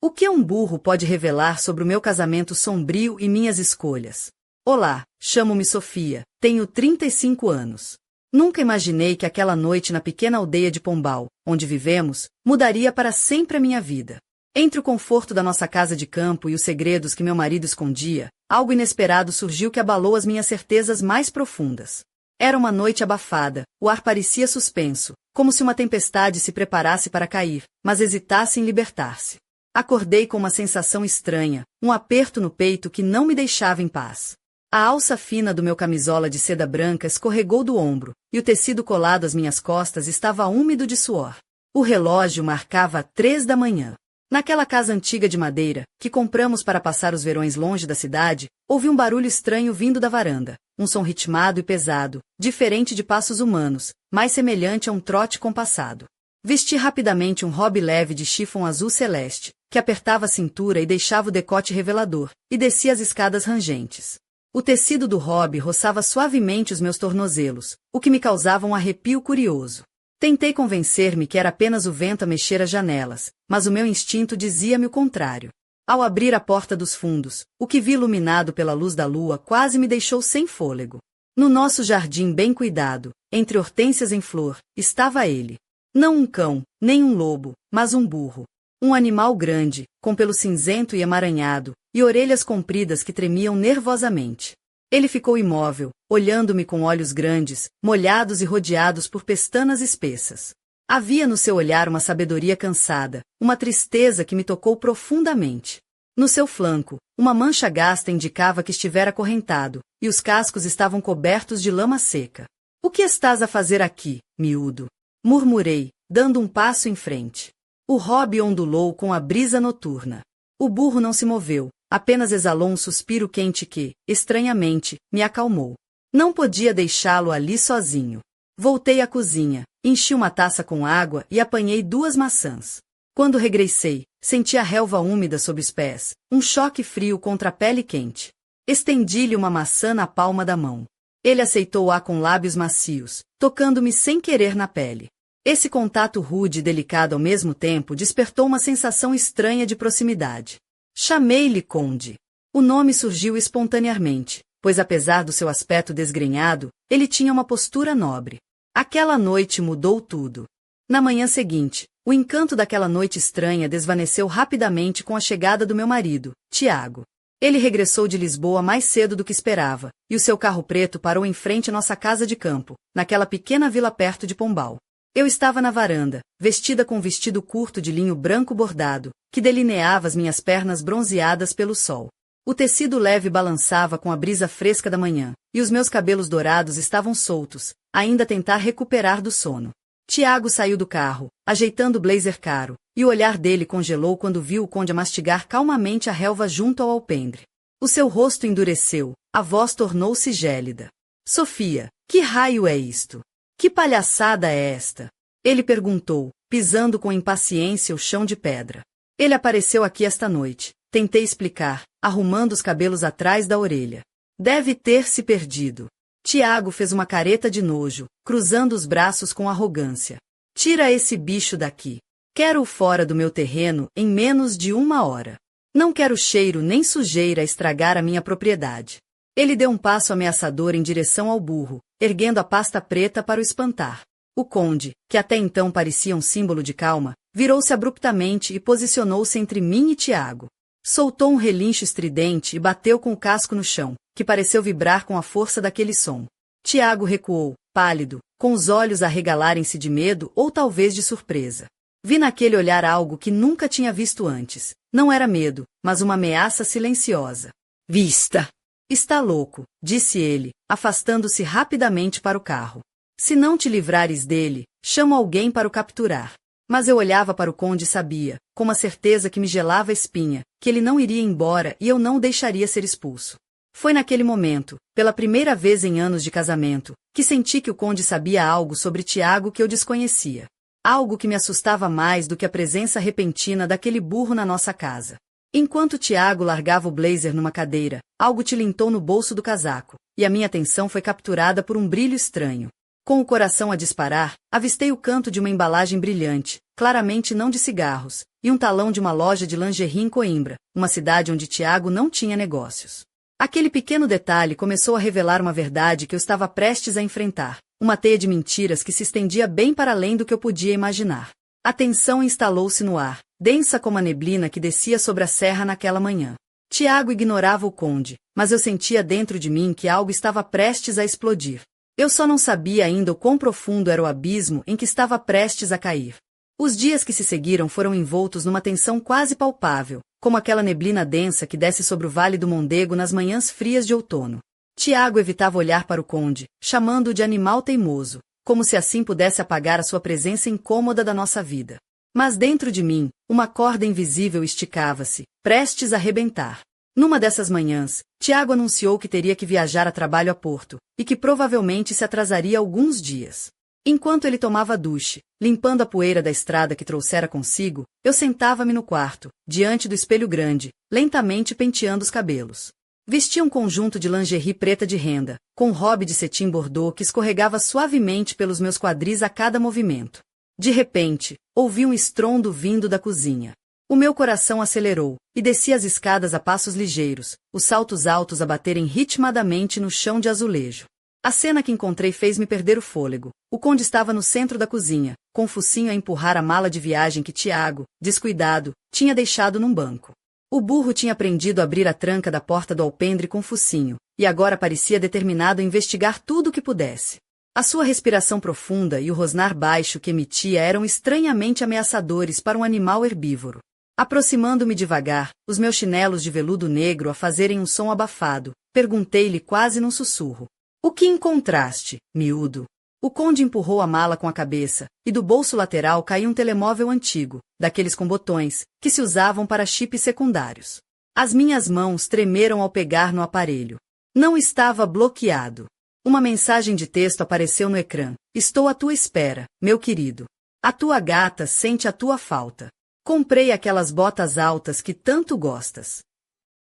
O que um burro pode revelar sobre o meu casamento sombrio e minhas escolhas? Olá, chamo-me Sofia, tenho 35 anos. Nunca imaginei que aquela noite na pequena aldeia de Pombal, onde vivemos, mudaria para sempre a minha vida. Entre o conforto da nossa casa de campo e os segredos que meu marido escondia, algo inesperado surgiu que abalou as minhas certezas mais profundas. Era uma noite abafada, o ar parecia suspenso, como se uma tempestade se preparasse para cair, mas hesitasse em libertar-se. Acordei com uma sensação estranha, um aperto no peito que não me deixava em paz. A alça fina do meu camisola de seda branca escorregou do ombro, e o tecido colado às minhas costas estava úmido de suor. O relógio marcava 3 da manhã. Naquela casa antiga de madeira, que compramos para passar os verões longe da cidade, ouvi um barulho estranho vindo da varanda, um som ritmado e pesado, diferente de passos humanos, mais semelhante a um trote compassado. Vesti rapidamente um robe leve de chifon azul celeste, que apertava a cintura e deixava o decote revelador, e desci as escadas rangentes. O tecido do robe roçava suavemente os meus tornozelos, o que me causava um arrepio curioso. Tentei convencer-me que era apenas o vento a mexer as janelas, mas o meu instinto dizia-me o contrário. Ao abrir a porta dos fundos, o que vi iluminado pela luz da lua quase me deixou sem fôlego. No nosso jardim bem cuidado, entre hortênsias em flor, estava ele. Não um cão, nem um lobo, mas um burro. Um animal grande, com pelo cinzento e emaranhado, e orelhas compridas que tremiam nervosamente. Ele ficou imóvel, olhando-me com olhos grandes, molhados e rodeados por pestanas espessas. Havia no seu olhar uma sabedoria cansada, uma tristeza que me tocou profundamente. No seu flanco, uma mancha gasta indicava que estivera acorrentado, e os cascos estavam cobertos de lama seca. "O que estás a fazer aqui, miúdo?" murmurei, dando um passo em frente. O robe ondulou com a brisa noturna. O burro não se moveu, apenas exalou um suspiro quente que, estranhamente, me acalmou. Não podia deixá-lo ali sozinho. Voltei à cozinha, enchi uma taça com água e apanhei 2 maçãs. Quando regressei, senti a relva úmida sob os pés, um choque frio contra a pele quente. Estendi-lhe uma maçã na palma da mão. Ele aceitou-a com lábios macios, tocando-me sem querer na pele. Esse contato rude e delicado ao mesmo tempo despertou uma sensação estranha de proximidade. Chamei-lhe Conde. O nome surgiu espontaneamente, pois apesar do seu aspecto desgrenhado, ele tinha uma postura nobre. Aquela noite mudou tudo. Na manhã seguinte, o encanto daquela noite estranha desvaneceu rapidamente com a chegada do meu marido, Tiago. Ele regressou de Lisboa mais cedo do que esperava, e o seu carro preto parou em frente à nossa casa de campo, naquela pequena vila perto de Pombal. Eu estava na varanda, vestida com um vestido curto de linho branco bordado, que delineava as minhas pernas bronzeadas pelo sol. O tecido leve balançava com a brisa fresca da manhã, e os meus cabelos dourados estavam soltos, ainda a tentar recuperar do sono. Tiago saiu do carro, ajeitando o blazer caro, e o olhar dele congelou quando viu o conde mastigar calmamente a relva junto ao alpendre. O seu rosto endureceu, a voz tornou-se gélida. "Sofia, que raio é isto? Que palhaçada é esta?" Ele perguntou, pisando com impaciência o chão de pedra. "Ele apareceu aqui esta noite", tentei explicar, arrumando os cabelos atrás da orelha. "Deve ter se perdido." Tiago fez uma careta de nojo, cruzando os braços com arrogância. "Tira esse bicho daqui. Quero-o fora do meu terreno em menos de 1 hora. Não quero cheiro nem sujeira a estragar a minha propriedade." Ele deu um passo ameaçador em direção ao burro, erguendo a pasta preta para o espantar. O conde, que até então parecia um símbolo de calma, virou-se abruptamente e posicionou-se entre mim e Tiago. Soltou um relincho estridente e bateu com o casco no chão, que pareceu vibrar com a força daquele som. Tiago recuou, pálido, com os olhos a arregalarem-se de medo ou talvez de surpresa. Vi naquele olhar algo que nunca tinha visto antes. Não era medo, mas uma ameaça silenciosa. "Vista! Está louco", disse ele, afastando-se rapidamente para o carro. "Se não te livrares dele, chamo alguém para o capturar." Mas eu olhava para o conde e sabia, com uma certeza que me gelava a espinha, que ele não iria embora e eu não o deixaria ser expulso. Foi naquele momento, pela primeira vez em anos de casamento, que senti que o conde sabia algo sobre Tiago que eu desconhecia. Algo que me assustava mais do que a presença repentina daquele burro na nossa casa. Enquanto Tiago largava o blazer numa cadeira, algo tilintou no bolso do casaco, e a minha atenção foi capturada por um brilho estranho. Com o coração a disparar, avistei o canto de uma embalagem brilhante, claramente não de cigarros, e um talão de uma loja de lingerie em Coimbra, uma cidade onde Tiago não tinha negócios. Aquele pequeno detalhe começou a revelar uma verdade que eu estava prestes a enfrentar, uma teia de mentiras que se estendia bem para além do que eu podia imaginar. A tensão instalou-se no ar, densa como a neblina que descia sobre a serra naquela manhã. Tiago ignorava o conde, mas eu sentia dentro de mim que algo estava prestes a explodir. Eu só não sabia ainda o quão profundo era o abismo em que estava prestes a cair. Os dias que se seguiram foram envoltos numa tensão quase palpável, como aquela neblina densa que desce sobre o Vale do Mondego nas manhãs frias de outono. Tiago evitava olhar para o conde, chamando-o de animal teimoso, como se assim pudesse apagar a sua presença incômoda da nossa vida. Mas dentro de mim, uma corda invisível esticava-se, prestes a arrebentar. Numa dessas manhãs, Tiago anunciou que teria que viajar a trabalho a Porto, e que provavelmente se atrasaria alguns dias. Enquanto ele tomava duche, limpando a poeira da estrada que trouxera consigo, eu sentava-me no quarto, diante do espelho grande, lentamente penteando os cabelos. Vestia um conjunto de lingerie preta de renda, com um hobby de cetim bordô que escorregava suavemente pelos meus quadris a cada movimento. De repente, ouvi um estrondo vindo da cozinha. O meu coração acelerou, e desci as escadas a passos ligeiros, os saltos altos a baterem ritmadamente no chão de azulejo. A cena que encontrei fez-me perder o fôlego. O conde estava no centro da cozinha, com o focinho a empurrar a mala de viagem que Tiago, descuidado, tinha deixado num banco. O burro tinha aprendido a abrir a tranca da porta do alpendre com o focinho, e agora parecia determinado a investigar tudo o que pudesse. A sua respiração profunda e o rosnar baixo que emitia eram estranhamente ameaçadores para um animal herbívoro. Aproximando-me devagar, os meus chinelos de veludo negro a fazerem um som abafado, perguntei-lhe quase num sussurro. O que encontraste, miúdo? O conde empurrou a mala com a cabeça, e do bolso lateral caiu um telemóvel antigo, daqueles com botões, que se usavam para chips secundários. As minhas mãos tremeram ao pegar no aparelho. Não estava bloqueado. Uma mensagem de texto apareceu no ecrã. Estou à tua espera, meu querido. A tua gata sente a tua falta. Comprei aquelas botas altas que tanto gostas.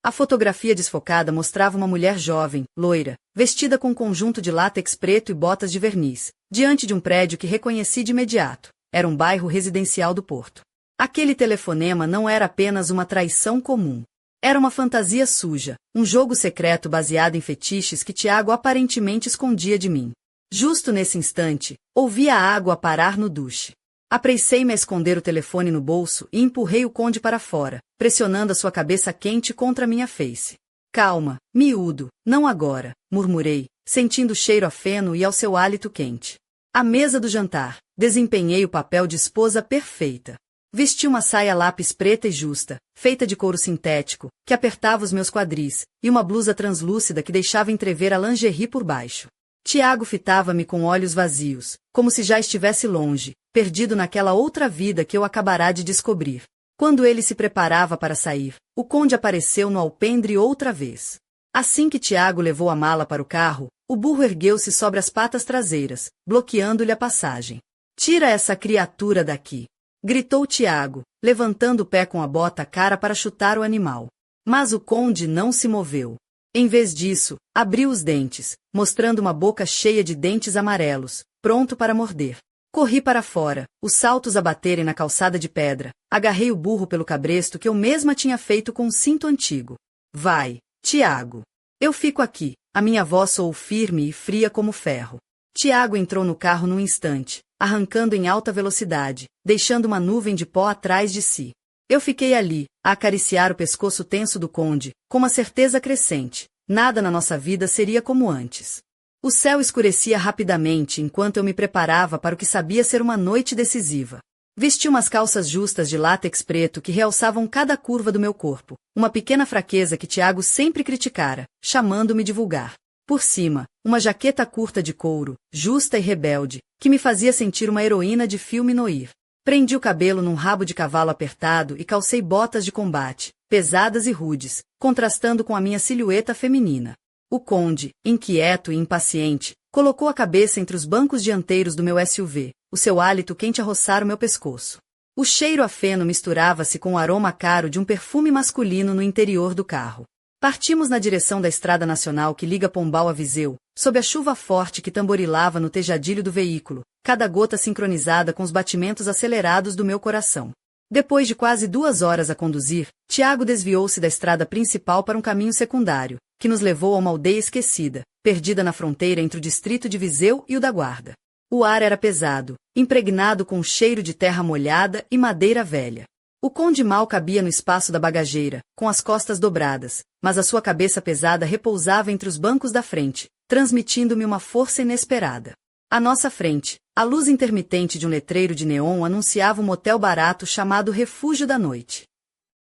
A fotografia desfocada mostrava uma mulher jovem, loira, vestida com um conjunto de látex preto e botas de verniz, diante de um prédio que reconheci de imediato. Era um bairro residencial do Porto. Aquele telefonema não era apenas uma traição comum. Era uma fantasia suja, um jogo secreto baseado em fetiches que Tiago aparentemente escondia de mim. Justo nesse instante, ouvi a água parar no duche. Apressei-me a esconder o telefone no bolso e empurrei o conde para fora, pressionando a sua cabeça quente contra minha face. Calma, miúdo, não agora, murmurei, sentindo o cheiro a feno e ao seu hálito quente. À mesa do jantar, desempenhei o papel de esposa perfeita. Vesti uma saia lápis preta e justa, feita de couro sintético, que apertava os meus quadris, e uma blusa translúcida que deixava entrever a lingerie por baixo. Tiago fitava-me com olhos vazios, como se já estivesse longe, perdido naquela outra vida que eu acabará de descobrir. Quando ele se preparava para sair, o conde apareceu no alpendre outra vez. Assim que Tiago levou a mala para o carro, o burro ergueu-se sobre as patas traseiras, bloqueando-lhe a passagem. Tira essa criatura daqui! Gritou Tiago, levantando o pé com a bota cara para chutar o animal. Mas o conde não se moveu. Em vez disso, abriu os dentes, mostrando uma boca cheia de dentes amarelos, pronto para morder. Corri para fora, os saltos a baterem na calçada de pedra, agarrei o burro pelo cabresto que eu mesma tinha feito com um cinto antigo. Vai, Tiago. Eu fico aqui, a minha voz soou firme e fria como ferro. Tiago entrou no carro num instante, arrancando em alta velocidade, deixando uma nuvem de pó atrás de si. Eu fiquei ali, a acariciar o pescoço tenso do conde, com uma certeza crescente. Nada na nossa vida seria como antes. O céu escurecia rapidamente enquanto eu me preparava para o que sabia ser uma noite decisiva. Vesti umas calças justas de látex preto que realçavam cada curva do meu corpo, uma pequena fraqueza que Tiago sempre criticara, chamando-me de vulgar. Por cima, uma jaqueta curta de couro, justa e rebelde, que me fazia sentir uma heroína de filme noir. Prendi o cabelo num rabo de cavalo apertado e calcei botas de combate, pesadas e rudes, contrastando com a minha silhueta feminina. O conde, inquieto e impaciente, colocou a cabeça entre os bancos dianteiros do meu SUV, o seu hálito quente a roçar o meu pescoço. O cheiro a feno misturava-se com o aroma caro de um perfume masculino no interior do carro. Partimos na direção da estrada nacional que liga Pombal a Viseu, sob a chuva forte que tamborilava no tejadilho do veículo, cada gota sincronizada com os batimentos acelerados do meu coração. Depois de quase 2 horas a conduzir, Tiago desviou-se da estrada principal para um caminho secundário, que nos levou a uma aldeia esquecida, perdida na fronteira entre o distrito de Viseu e o da Guarda. O ar era pesado, impregnado com um cheiro de terra molhada e madeira velha. O conde mal cabia no espaço da bagageira, com as costas dobradas, mas a sua cabeça pesada repousava entre os bancos da frente, transmitindo-me uma força inesperada. À nossa frente, a luz intermitente de um letreiro de neon anunciava um motel barato chamado Refúgio da Noite.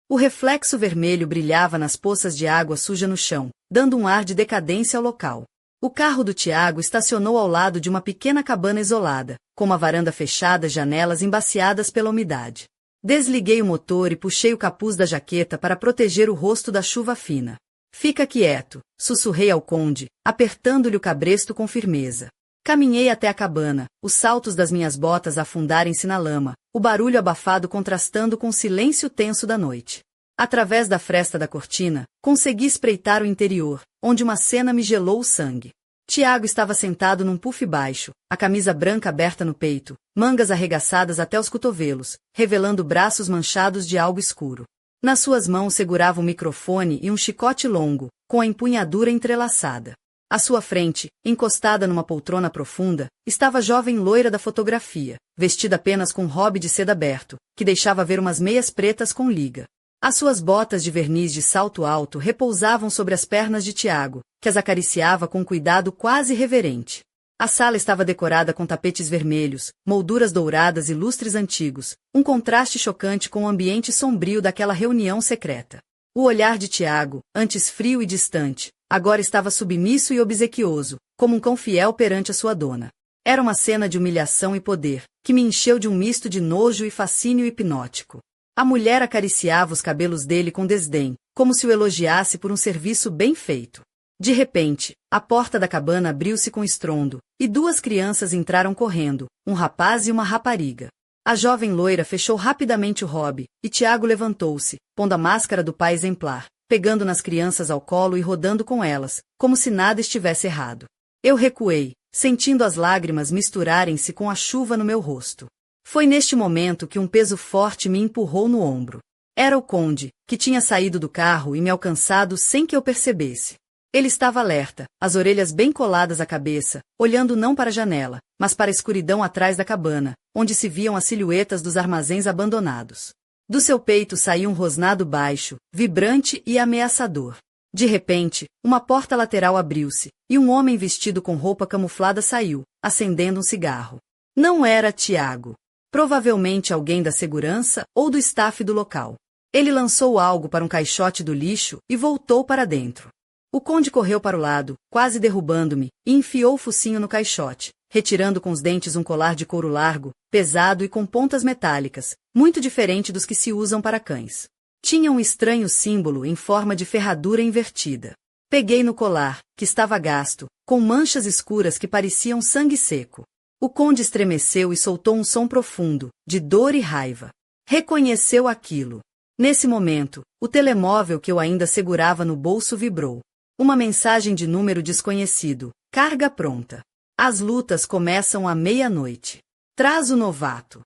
O reflexo vermelho brilhava nas poças de água suja no chão, dando um ar de decadência ao local. O carro do Tiago estacionou ao lado de uma pequena cabana isolada, com uma varanda fechada e janelas embaciadas pela umidade. Desliguei o motor e puxei o capuz da jaqueta para proteger o rosto da chuva fina. Fica quieto, sussurrei ao conde, apertando-lhe o cabresto com firmeza. Caminhei até a cabana, os saltos das minhas botas afundarem-se na lama, o barulho abafado contrastando com o silêncio tenso da noite. Através da fresta da cortina, consegui espreitar o interior, onde uma cena me gelou o sangue. Tiago estava sentado num puff baixo, a camisa branca aberta no peito, mangas arregaçadas até os cotovelos, revelando braços manchados de algo escuro. Nas suas mãos segurava um microfone e um chicote longo, com a empunhadura entrelaçada. À sua frente, encostada numa poltrona profunda, estava a jovem loira da fotografia, vestida apenas com um hobby de seda aberto, que deixava ver umas meias pretas com liga. As suas botas de verniz de salto alto repousavam sobre as pernas de Tiago, que as acariciava com cuidado quase reverente. A sala estava decorada com tapetes vermelhos, molduras douradas e lustres antigos, um contraste chocante com o ambiente sombrio daquela reunião secreta. O olhar de Tiago, antes frio e distante, agora estava submisso e obsequioso, como um cão fiel perante a sua dona. Era uma cena de humilhação e poder, que me encheu de um misto de nojo e fascínio hipnótico. A mulher acariciava os cabelos dele com desdém, como se o elogiasse por um serviço bem feito. De repente, a porta da cabana abriu-se com estrondo, e 2 crianças entraram correndo, um rapaz e uma rapariga. A jovem loira fechou rapidamente o hobby, e Tiago levantou-se, pondo a máscara do pai exemplar, pegando nas crianças ao colo e rodando com elas, como se nada estivesse errado. Eu recuei, sentindo as lágrimas misturarem-se com a chuva no meu rosto. Foi neste momento que um peso forte me empurrou no ombro. Era o conde, que tinha saído do carro e me alcançado sem que eu percebesse. Ele estava alerta, as orelhas bem coladas à cabeça, olhando não para a janela, mas para a escuridão atrás da cabana, onde se viam as silhuetas dos armazéns abandonados. Do seu peito saía um rosnado baixo, vibrante e ameaçador. De repente, uma porta lateral abriu-se, e um homem vestido com roupa camuflada saiu, acendendo um cigarro. Não era Tiago. Provavelmente alguém da segurança ou do staff do local. Ele lançou algo para um caixote do lixo e voltou para dentro. O conde correu para o lado, quase derrubando-me, e enfiou o focinho no caixote, retirando com os dentes um colar de couro largo, pesado e com pontas metálicas, muito diferente dos que se usam para cães. Tinha um estranho símbolo em forma de ferradura invertida. Peguei no colar, que estava gasto, com manchas escuras que pareciam sangue seco. O conde estremeceu e soltou um som profundo, de dor e raiva. Reconheceu aquilo. Nesse momento, o telemóvel que eu ainda segurava no bolso vibrou. Uma mensagem de número desconhecido. Carga pronta. As lutas começam à meia-noite. Traz o novato.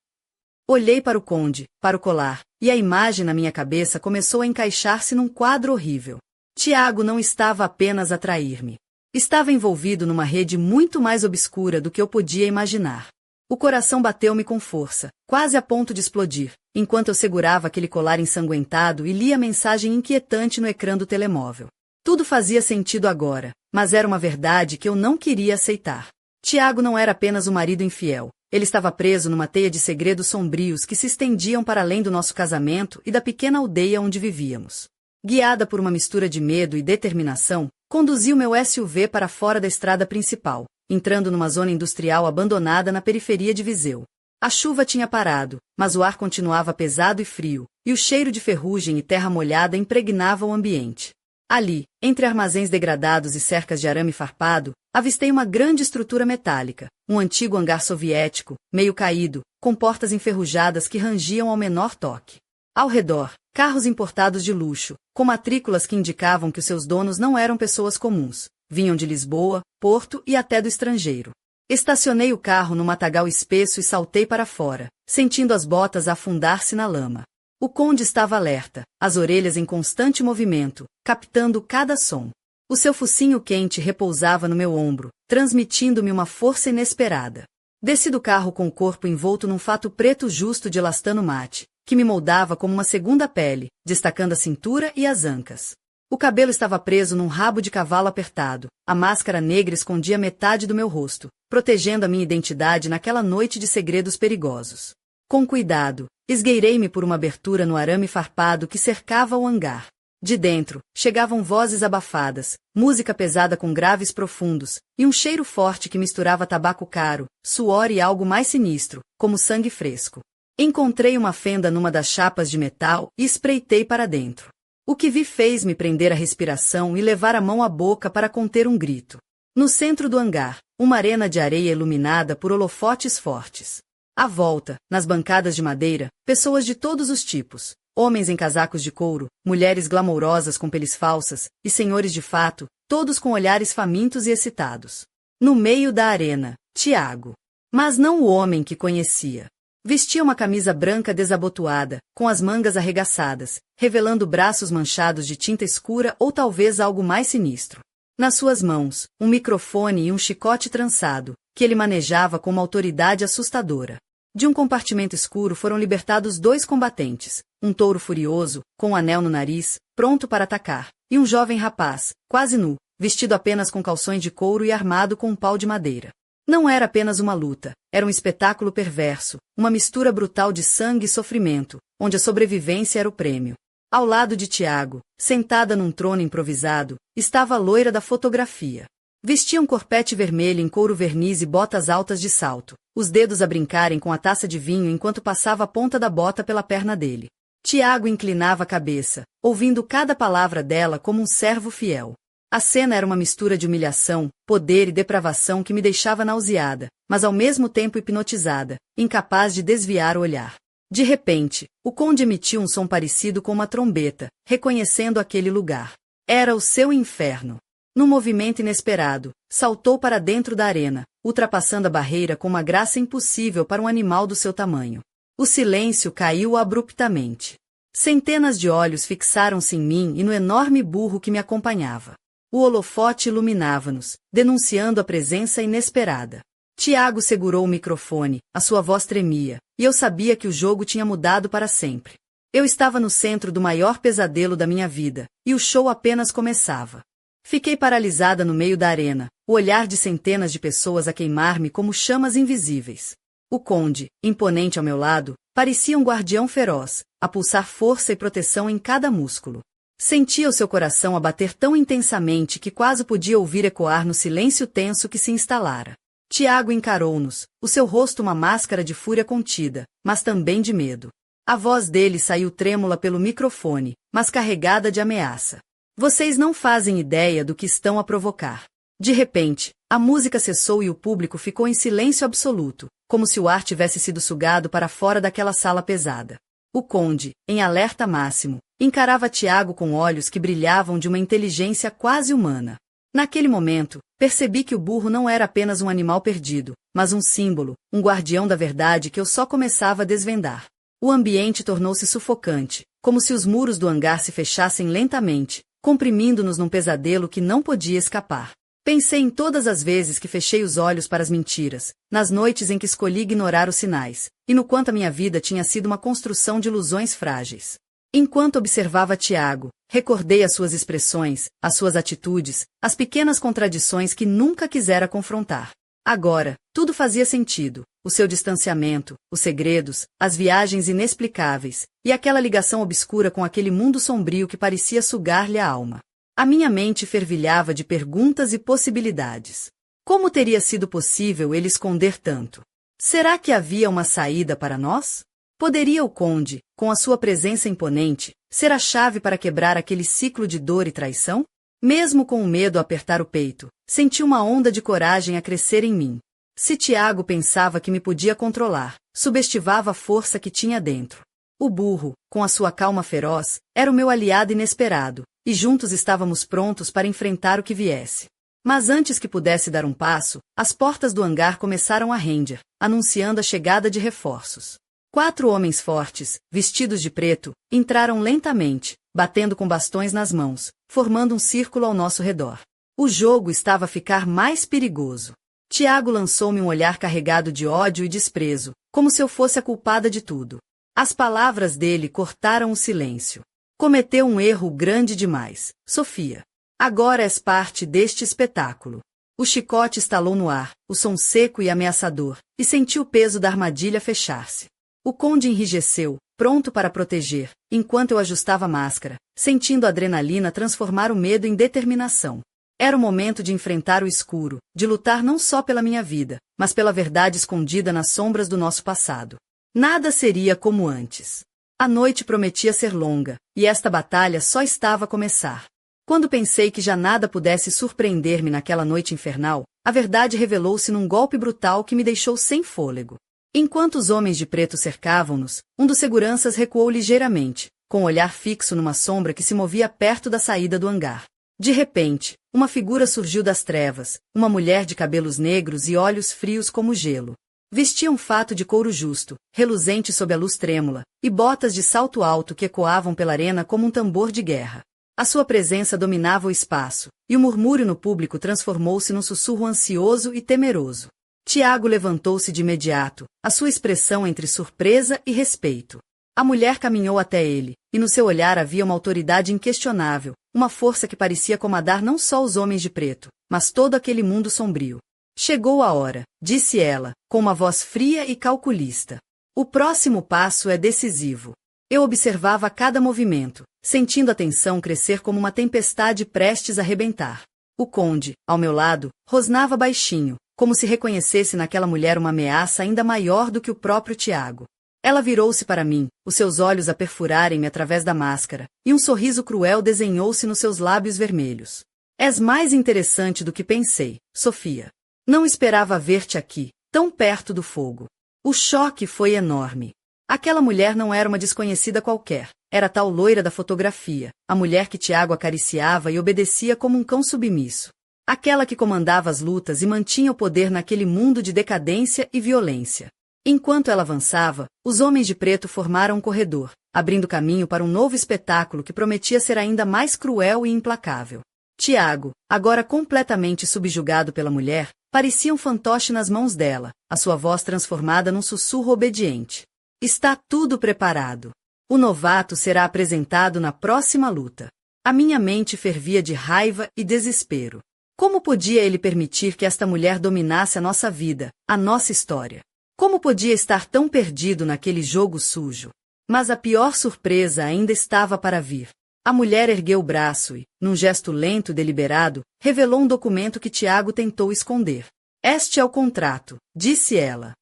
Olhei para o conde, para o colar, e a imagem na minha cabeça começou a encaixar-se num quadro horrível. Tiago não estava apenas a trair-me. Estava envolvido numa rede muito mais obscura do que eu podia imaginar. O coração bateu-me com força, quase a ponto de explodir, enquanto eu segurava aquele colar ensanguentado e lia a mensagem inquietante no ecrã do telemóvel. Tudo fazia sentido agora, mas era uma verdade que eu não queria aceitar. Tiago não era apenas um marido infiel. Ele estava preso numa teia de segredos sombrios que se estendiam para além do nosso casamento e da pequena aldeia onde vivíamos. Guiada por uma mistura de medo e determinação, conduzi o meu SUV para fora da estrada principal, entrando numa zona industrial abandonada na periferia de Viseu. A chuva tinha parado, mas o ar continuava pesado e frio, e o cheiro de ferrugem e terra molhada impregnava o ambiente. Ali, entre armazéns degradados e cercas de arame farpado, avistei uma grande estrutura metálica, um antigo hangar soviético, meio caído, com portas enferrujadas que rangiam ao menor toque. Ao redor, Carros importados de luxo, com matrículas que indicavam que os seus donos não eram pessoas comuns. Vinham de Lisboa, Porto e até do estrangeiro. Estacionei o carro no matagal espesso e saltei para fora, sentindo as botas afundar-se na lama. O conde estava alerta, as orelhas em constante movimento, captando cada som. O seu focinho quente repousava no meu ombro, transmitindo-me uma força inesperada. Desci do carro com o corpo envolto num fato preto justo de elastano mate, que me moldava como uma segunda pele, destacando a cintura e as ancas. O cabelo estava preso num rabo de cavalo apertado, a máscara negra escondia metade do meu rosto, protegendo a minha identidade naquela noite de segredos perigosos. Com cuidado, esgueirei-me por uma abertura no arame farpado que cercava o hangar. De dentro, chegavam vozes abafadas, música pesada com graves profundos, e um cheiro forte que misturava tabaco caro, suor e algo mais sinistro, como sangue fresco. Encontrei uma fenda numa das chapas de metal e espreitei para dentro. O que vi fez-me prender a respiração e levar a mão à boca para conter um grito. No centro do hangar, uma arena de areia iluminada por holofotes fortes. À volta, nas bancadas de madeira, pessoas de todos os tipos. Homens em casacos de couro, mulheres glamourosas com peles falsas, e senhores de fato, todos com olhares famintos e excitados. No meio da arena, Tiago. Mas não o homem que conhecia. Vestia uma camisa branca desabotoada, com as mangas arregaçadas, revelando braços manchados de tinta escura ou talvez algo mais sinistro. Nas suas mãos, um microfone e um chicote trançado, que ele manejava com uma autoridade assustadora. De um compartimento escuro foram libertados 2 combatentes, um touro furioso, com um anel no nariz, pronto para atacar, e um jovem rapaz, quase nu, vestido apenas com calções de couro e armado com um pau de madeira. Não era apenas uma luta, era um espetáculo perverso, uma mistura brutal de sangue e sofrimento, onde a sobrevivência era o prêmio. Ao lado de Tiago, sentada num trono improvisado, estava a loira da fotografia. Vestia um corpete vermelho em couro verniz e botas altas de salto, os dedos a brincarem com a taça de vinho enquanto passava a ponta da bota pela perna dele. Tiago inclinava a cabeça, ouvindo cada palavra dela como um servo fiel. A cena era uma mistura de humilhação, poder e depravação que me deixava nauseada, mas ao mesmo tempo hipnotizada, incapaz de desviar o olhar. De repente, o conde emitiu um som parecido com uma trombeta, reconhecendo aquele lugar. Era o seu inferno. Num movimento inesperado, saltou para dentro da arena, ultrapassando a barreira com uma graça impossível para um animal do seu tamanho. O silêncio caiu abruptamente. Centenas de olhos fixaram-se em mim e no enorme burro que me acompanhava. O holofote iluminava-nos, denunciando a presença inesperada. Tiago segurou o microfone, a sua voz tremia, e eu sabia que o jogo tinha mudado para sempre. Eu estava no centro do maior pesadelo da minha vida, e o show apenas começava. Fiquei paralisada no meio da arena, o olhar de centenas de pessoas a queimar-me como chamas invisíveis. O conde, imponente ao meu lado, parecia um guardião feroz, a pulsar força e proteção em cada músculo. Sentia o seu coração a bater tão intensamente que quase podia ouvir ecoar no silêncio tenso que se instalara. Tiago encarou-nos, o seu rosto uma máscara de fúria contida, mas também de medo. A voz dele saiu trêmula pelo microfone, mas carregada de ameaça. Vocês não fazem ideia do que estão a provocar. De repente, a música cessou e o público ficou em silêncio absoluto, como se o ar tivesse sido sugado para fora daquela sala pesada. O conde, em alerta máximo, encarava Tiago com olhos que brilhavam de uma inteligência quase humana. Naquele momento, percebi que o burro não era apenas um animal perdido, mas um símbolo, um guardião da verdade que eu só começava a desvendar. O ambiente tornou-se sufocante, como se os muros do hangar se fechassem lentamente, comprimindo-nos num pesadelo que não podia escapar. Pensei em todas as vezes que fechei os olhos para as mentiras, nas noites em que escolhi ignorar os sinais, e no quanto a minha vida tinha sido uma construção de ilusões frágeis. Enquanto observava Tiago, recordei as suas expressões, as suas atitudes, as pequenas contradições que nunca quisera confrontar. Agora, tudo fazia sentido, o seu distanciamento, os segredos, as viagens inexplicáveis, e aquela ligação obscura com aquele mundo sombrio que parecia sugar-lhe a alma. A minha mente fervilhava de perguntas e possibilidades. Como teria sido possível ele esconder tanto? Será que havia uma saída para nós? Poderia o conde, com a sua presença imponente, ser a chave para quebrar aquele ciclo de dor e traição? Mesmo com o medo a apertar o peito, senti uma onda de coragem a crescer em mim. Se Tiago pensava que me podia controlar, subestimava a força que tinha dentro. O burro, com a sua calma feroz, era o meu aliado inesperado, e juntos estávamos prontos para enfrentar o que viesse. Mas antes que pudesse dar um passo, as portas do hangar começaram a render, anunciando a chegada de reforços. 4 homens fortes, vestidos de preto, entraram lentamente, batendo com bastões nas mãos, formando um círculo ao nosso redor. O jogo estava a ficar mais perigoso. Tiago lançou-me um olhar carregado de ódio e desprezo, como se eu fosse a culpada de tudo. As palavras dele cortaram o silêncio. Cometeu um erro grande demais, Sofia. Agora és parte deste espetáculo. O chicote estalou no ar, o som seco e ameaçador, e senti o peso da armadilha fechar-se. O conde enrijeceu, pronto para proteger, enquanto eu ajustava a máscara, sentindo a adrenalina transformar o medo em determinação. Era o momento de enfrentar o escuro, de lutar não só pela minha vida, mas pela verdade escondida nas sombras do nosso passado. Nada seria como antes. A noite prometia ser longa, e esta batalha só estava a começar. Quando pensei que já nada pudesse surpreender-me naquela noite infernal, a verdade revelou-se num golpe brutal que me deixou sem fôlego. Enquanto os homens de preto cercavam-nos, um dos seguranças recuou ligeiramente, com o olhar fixo numa sombra que se movia perto da saída do hangar. De repente, uma figura surgiu das trevas, uma mulher de cabelos negros e olhos frios como gelo. Vestia um fato de couro justo, reluzente sob a luz trêmula, e botas de salto alto que ecoavam pela arena como um tambor de guerra. A sua presença dominava o espaço, e o murmúrio no público transformou-se num sussurro ansioso e temeroso. Tiago levantou-se de imediato, a sua expressão entre surpresa e respeito. A mulher caminhou até ele, e no seu olhar havia uma autoridade inquestionável, uma força que parecia comandar não só os homens de preto, mas todo aquele mundo sombrio. Chegou a hora, disse ela, com uma voz fria e calculista. O próximo passo é decisivo. Eu observava cada movimento, sentindo a tensão crescer como uma tempestade prestes a rebentar. O conde, ao meu lado, rosnava baixinho, como se reconhecesse naquela mulher uma ameaça ainda maior do que o próprio Tiago. Ela virou-se para mim, os seus olhos a perfurarem-me através da máscara, e um sorriso cruel desenhou-se nos seus lábios vermelhos. És mais interessante do que pensei, Sofia. Não esperava ver-te aqui, tão perto do fogo. O choque foi enorme. Aquela mulher não era uma desconhecida qualquer, era a tal loira da fotografia, a mulher que Tiago acariciava e obedecia como um cão submisso. Aquela que comandava as lutas e mantinha o poder naquele mundo de decadência e violência. Enquanto ela avançava, os homens de preto formaram um corredor, abrindo caminho para um novo espetáculo que prometia ser ainda mais cruel e implacável. Tiago, agora completamente subjugado pela mulher, parecia um fantoche nas mãos dela, a sua voz transformada num sussurro obediente. Está tudo preparado. O novato será apresentado na próxima luta. A minha mente fervia de raiva e desespero. Como podia ele permitir que esta mulher dominasse a nossa vida, a nossa história? Como podia estar tão perdido naquele jogo sujo? Mas a pior surpresa ainda estava para vir. A mulher ergueu o braço e, num gesto lento e deliberado, revelou um documento que Tiago tentou esconder. Este é o contrato, disse ela.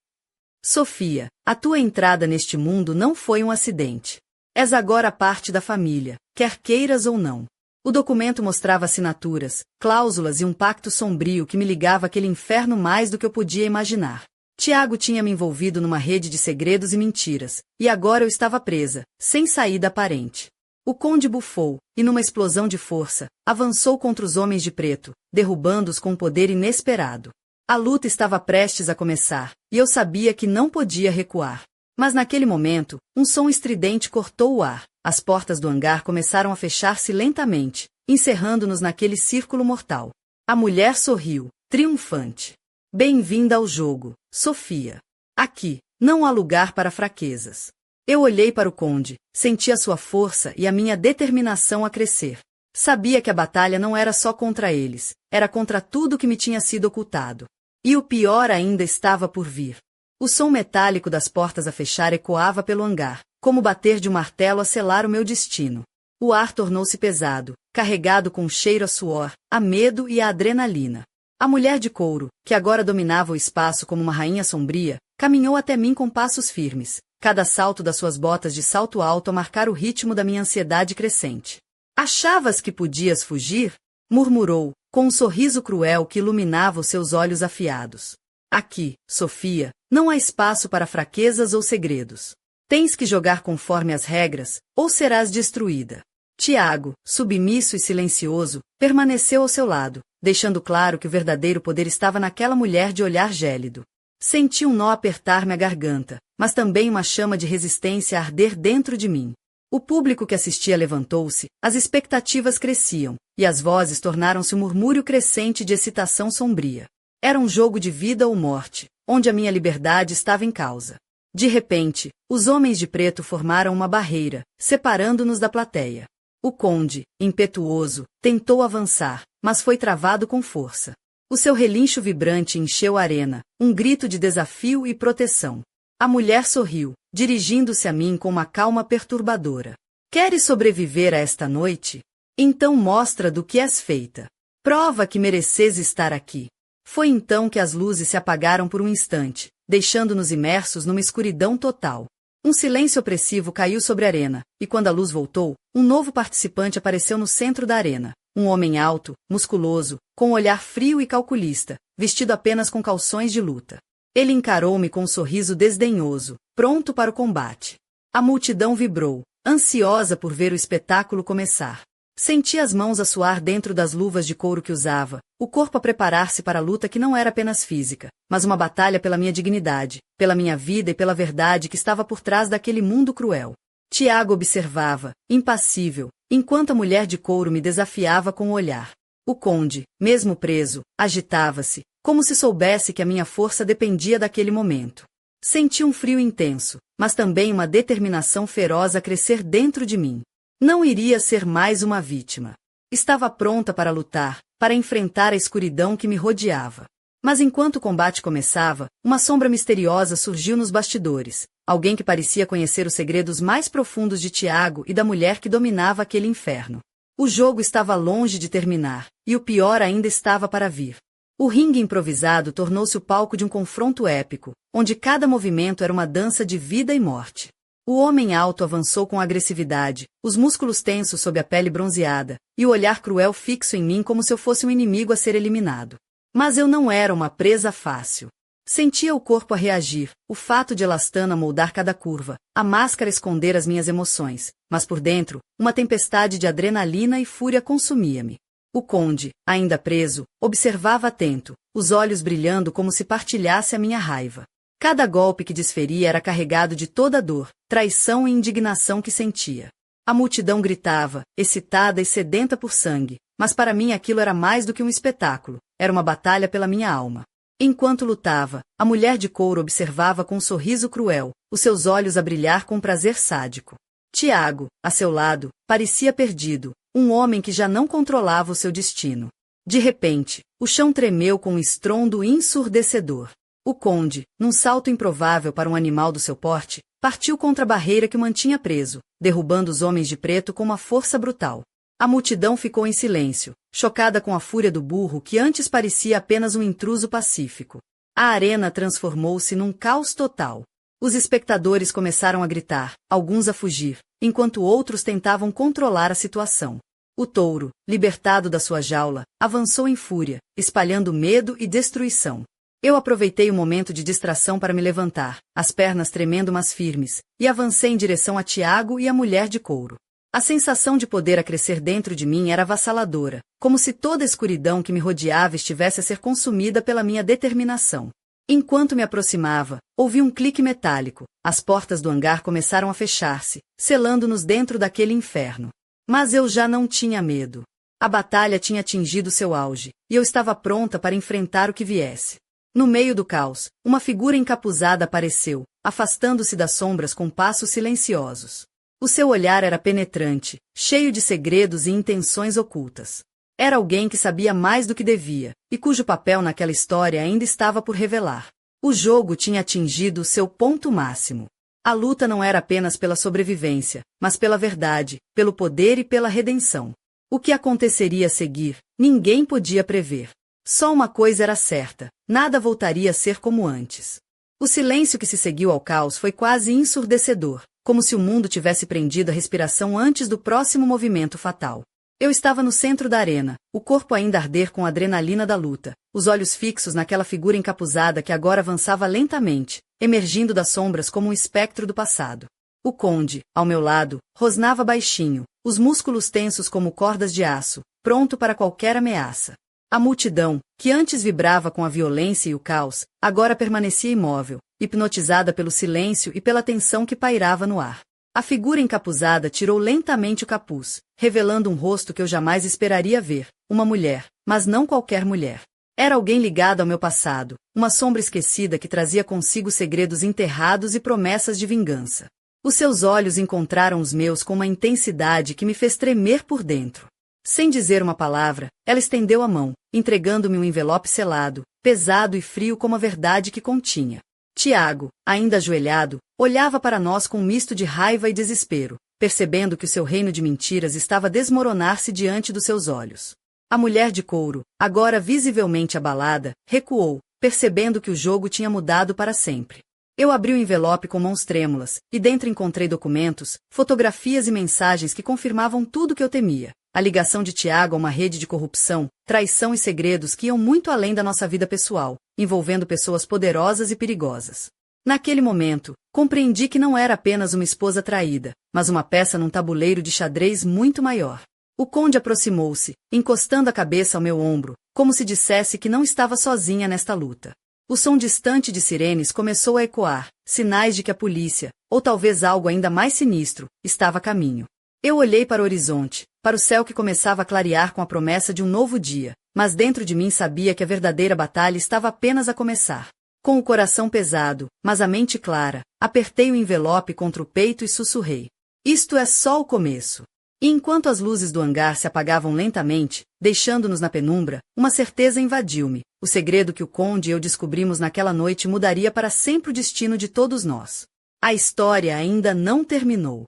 Sofia, a tua entrada neste mundo não foi um acidente. És agora parte da família, quer queiras ou não. O documento mostrava assinaturas, cláusulas e um pacto sombrio que me ligava àquele inferno mais do que eu podia imaginar. Tiago tinha me envolvido numa rede de segredos e mentiras, e agora eu estava presa, sem saída aparente. O conde bufou, e numa explosão de força, avançou contra os homens de preto, derrubando-os com um poder inesperado. A luta estava prestes a começar, e eu sabia que não podia recuar. Mas naquele momento, um som estridente cortou o ar, as portas do hangar começaram a fechar-se lentamente, encerrando-nos naquele círculo mortal. A mulher sorriu, triunfante. Bem-vinda ao jogo, Sofia. Aqui, não há lugar para fraquezas. Eu olhei para o conde, senti a sua força e a minha determinação a crescer. Sabia que a batalha não era só contra eles, era contra tudo que me tinha sido ocultado. E o pior ainda estava por vir. O som metálico das portas a fechar ecoava pelo hangar, como o bater de um martelo a selar o meu destino. O ar tornou-se pesado, carregado com um cheiro a suor, a medo e a adrenalina. A mulher de couro, que agora dominava o espaço como uma rainha sombria, caminhou até mim com passos firmes, cada salto das suas botas de salto alto a marcar o ritmo da minha ansiedade crescente. Achavas que podias fugir? Murmurou, com um sorriso cruel que iluminava os seus olhos afiados. Aqui, Sofia, não há espaço para fraquezas ou segredos. Tens que jogar conforme as regras, ou serás destruída. Tiago, submisso e silencioso, permaneceu ao seu lado, deixando claro que o verdadeiro poder estava naquela mulher de olhar gélido. Senti um nó apertar minha garganta, mas também uma chama de resistência arder dentro de mim. O público que assistia levantou-se, as expectativas cresciam, e as vozes tornaram-se um murmúrio crescente de excitação sombria. Era um jogo de vida ou morte, onde a minha liberdade estava em causa. De repente, os homens de preto formaram uma barreira, separando-nos da plateia. O conde, impetuoso, tentou avançar, mas foi travado com força. O seu relincho vibrante encheu a arena, um grito de desafio e proteção. A mulher sorriu, dirigindo-se a mim com uma calma perturbadora. Queres sobreviver a esta noite? Então mostra do que és feita. Prova que mereces estar aqui. Foi então que as luzes se apagaram por um instante, deixando-nos imersos numa escuridão total. Um silêncio opressivo caiu sobre a arena, e quando a luz voltou, um novo participante apareceu no centro da arena. Um homem alto, musculoso, com um olhar frio e calculista, vestido apenas com calções de luta. Ele encarou-me com um sorriso desdenhoso, pronto para o combate. A multidão vibrou, ansiosa por ver o espetáculo começar. Senti as mãos a suar dentro das luvas de couro que usava, o corpo a preparar-se para a luta que não era apenas física, mas uma batalha pela minha dignidade, pela minha vida e pela verdade que estava por trás daquele mundo cruel. Tiago observava, impassível, enquanto a mulher de couro me desafiava com o olhar. O conde, mesmo preso, agitava-se, como se soubesse que a minha força dependia daquele momento. Senti um frio intenso, mas também uma determinação feroz a crescer dentro de mim. Não iria ser mais uma vítima. Estava pronta para lutar, para enfrentar a escuridão que me rodeava. Mas enquanto o combate começava, uma sombra misteriosa surgiu nos bastidores, alguém que parecia conhecer os segredos mais profundos de Tiago e da mulher que dominava aquele inferno. O jogo estava longe de terminar, e o pior ainda estava para vir. O ringue improvisado tornou-se o palco de um confronto épico, onde cada movimento era uma dança de vida e morte. O homem alto avançou com agressividade, os músculos tensos sob a pele bronzeada, e o olhar cruel fixo em mim como se eu fosse um inimigo a ser eliminado. Mas eu não era uma presa fácil. Sentia o corpo a reagir, o fato de elastano moldar cada curva, a máscara esconder as minhas emoções, mas por dentro, uma tempestade de adrenalina e fúria consumia-me. O conde, ainda preso, observava atento, os olhos brilhando como se partilhasse a minha raiva. Cada golpe que desferia era carregado de toda a dor, traição e indignação que sentia. A multidão gritava, excitada e sedenta por sangue, mas para mim aquilo era mais do que um espetáculo, era uma batalha pela minha alma. Enquanto lutava, a mulher de couro observava com um sorriso cruel, os seus olhos a brilhar com prazer sádico. Tiago, a seu lado, parecia perdido, um homem que já não controlava o seu destino. De repente, o chão tremeu com um estrondo ensurdecedor. O conde, num salto improvável para um animal do seu porte, partiu contra a barreira que o mantinha preso, derrubando os homens de preto com uma força brutal. A multidão ficou em silêncio, chocada com a fúria do burro que antes parecia apenas um intruso pacífico. A arena transformou-se num caos total. Os espectadores começaram a gritar, alguns a fugir, enquanto outros tentavam controlar a situação. O touro, libertado da sua jaula, avançou em fúria, espalhando medo e destruição. Eu aproveitei o momento de distração para me levantar, as pernas tremendo mas firmes, e avancei em direção a Tiago e a mulher de couro. A sensação de poder a crescer dentro de mim era avassaladora, como se toda a escuridão que me rodeava estivesse a ser consumida pela minha determinação. Enquanto me aproximava, ouvi um clique metálico, as portas do hangar começaram a fechar-se, selando-nos dentro daquele inferno. Mas eu já não tinha medo. A batalha tinha atingido seu auge, e eu estava pronta para enfrentar o que viesse. No meio do caos, uma figura encapuzada apareceu, afastando-se das sombras com passos silenciosos. O seu olhar era penetrante, cheio de segredos e intenções ocultas. Era alguém que sabia mais do que devia, e cujo papel naquela história ainda estava por revelar. O jogo tinha atingido o seu ponto máximo. A luta não era apenas pela sobrevivência, mas pela verdade, pelo poder e pela redenção. O que aconteceria a seguir, ninguém podia prever. Só uma coisa era certa, nada voltaria a ser como antes. O silêncio que se seguiu ao caos foi quase ensurdecedor, como se o mundo tivesse prendido a respiração antes do próximo movimento fatal. Eu estava no centro da arena, o corpo ainda a arder com a adrenalina da luta, os olhos fixos naquela figura encapuzada que agora avançava lentamente, emergindo das sombras como um espectro do passado. O conde, ao meu lado, rosnava baixinho, os músculos tensos como cordas de aço, pronto para qualquer ameaça. A multidão, que antes vibrava com a violência e o caos, agora permanecia imóvel, hipnotizada pelo silêncio e pela tensão que pairava no ar. A figura encapuzada tirou lentamente o capuz, revelando um rosto que eu jamais esperaria ver, uma mulher, mas não qualquer mulher. Era alguém ligado ao meu passado, uma sombra esquecida que trazia consigo segredos enterrados e promessas de vingança. Os seus olhos encontraram os meus com uma intensidade que me fez tremer por dentro. Sem dizer uma palavra, ela estendeu a mão, entregando-me um envelope selado, pesado e frio como a verdade que continha. Tiago, ainda ajoelhado, olhava para nós com um misto de raiva e desespero, percebendo que o seu reino de mentiras estava a desmoronar-se diante dos seus olhos. A mulher de couro, agora visivelmente abalada, recuou, percebendo que o jogo tinha mudado para sempre. Eu abri o envelope com mãos trêmulas, e dentro encontrei documentos, fotografias e mensagens que confirmavam tudo o que eu temia. A ligação de Tiago a uma rede de corrupção, traição e segredos que iam muito além da nossa vida pessoal, envolvendo pessoas poderosas e perigosas. Naquele momento, compreendi que não era apenas uma esposa traída, mas uma peça num tabuleiro de xadrez muito maior. O conde aproximou-se, encostando a cabeça ao meu ombro, como se dissesse que não estava sozinha nesta luta. O som distante de sirenes começou a ecoar, sinais de que a polícia, ou talvez algo ainda mais sinistro, estava a caminho. Eu olhei para o horizonte, para o céu que começava a clarear com a promessa de um novo dia, mas dentro de mim sabia que a verdadeira batalha estava apenas a começar. Com o coração pesado, mas a mente clara, apertei o envelope contra o peito e sussurrei. Isto é só o começo. E enquanto as luzes do hangar se apagavam lentamente, deixando-nos na penumbra, uma certeza invadiu-me. O segredo que o conde e eu descobrimos naquela noite mudaria para sempre o destino de todos nós. A história ainda não terminou.